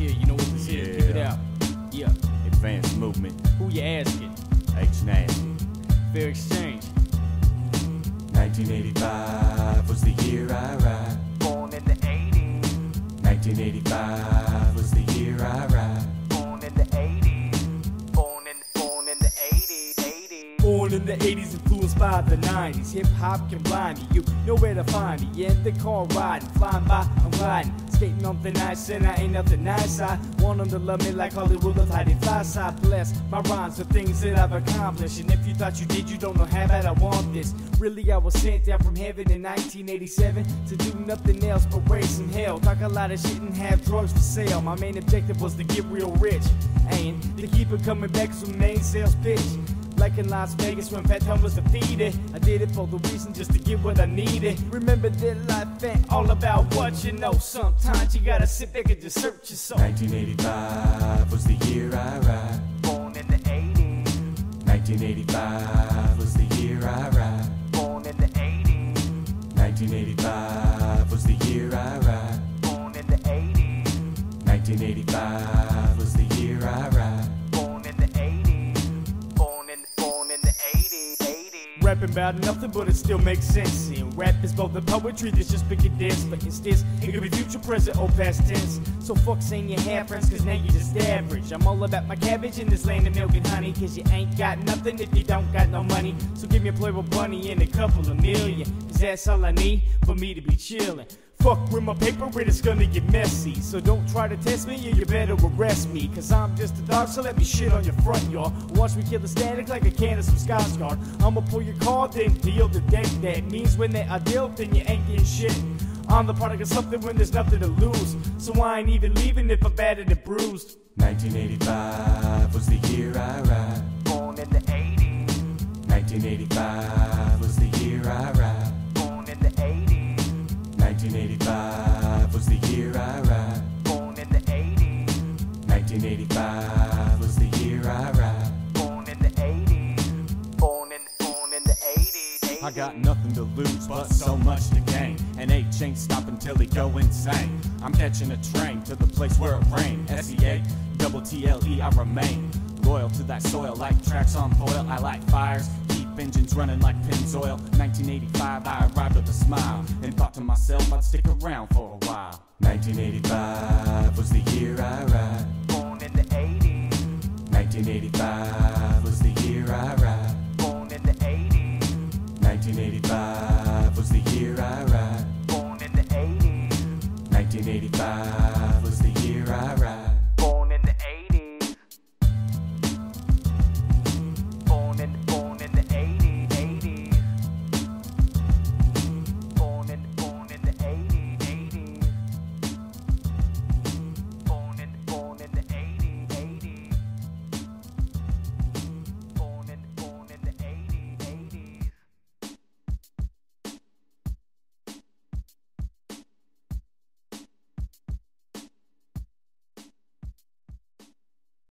Yeah, you know what this is. Give it out. Yeah. Advanced movement. Who you asking? H Nasty. FairXchange. 1985 was the year I ride. Born in the 80s. 1985 was the year I ride. Born in the 80s. Born in the 80s. Born in the 80s, influenced by the 90s. Hip hop can blind me, you know where to find me. Yeah, in the car riding, flying by, I'm gliding. Skating on the nice, and I ain't nothing nice. I want them to love me like Hollywood loves how they fly. Side bless my rhymes are things that I've accomplished. And if you thought you did, you don't know how bad I want this. Really, I was sent down from heaven in 1987 to do nothing else but raise some hell. Talk a lot of shit and have drugs for sale. My main objective was to get real rich and to keep it coming back some main sales pitch. Like in Las Vegas when Fat Tom was defeated, I did it for the reason just to get what I needed. Remember that life ain't all about what you know. Sometimes you gotta sit back and just search your soul. 1985 was the year I ride. Born in the 80s. 1985 was the year I ride. Born in the 80s. 1985 was the year I ride. Born in the 80s. 1985 was the year I ride. Born in the 80s. Born in the 80s. Rapping about nothing, but it still makes sense. And rap is both the poetry that's just big and dense. But instead, it could be future, present, or past tense. So fuck saying you have friends, cause now you're just average. I'm all about my cabbage in this land of milk and honey. Cause you ain't got nothing if you don't got no money. So give me a Playboy bunny and a couple of million. Cause that's all I need for me to be chillin'. Fuck with my paper and it's gonna get messy. So don't try to test me, you better arrest me. Cause I'm just a dog, so let me shit on your front yard. Watch me kill the static like a can of some Scotch guard. I'ma pull your card, then deal the deck. That means when they are dealt, then you ain't getting shit. I'm the product of something when there's nothing to lose. So I ain't even leaving if I'm battered and bruised. 1985 was the year I ride. Born in the 80s. 1985 was the year I ride. Born in the 80s. 1985 was the year I ride. Born in the 80s. 1985 was the year I ride. Born in the 80s. Born in the 80s. I got nothing to lose, but so much to gain. And H ain't stopping till he go insane. I'm catching a train to the place where it rained. SEA-double-TLE, I remain loyal to that soil like tracks on foil. I light fires, keep engines running like Pennzoil. 1985, I arrived with a smile and thought to myself I'd stick around for a while. 1985 was the year I ride. Born in the 80s. 1985 was the year I ride. Born in the 80s. 1985 was the year I ride. Born in the 80s. 1985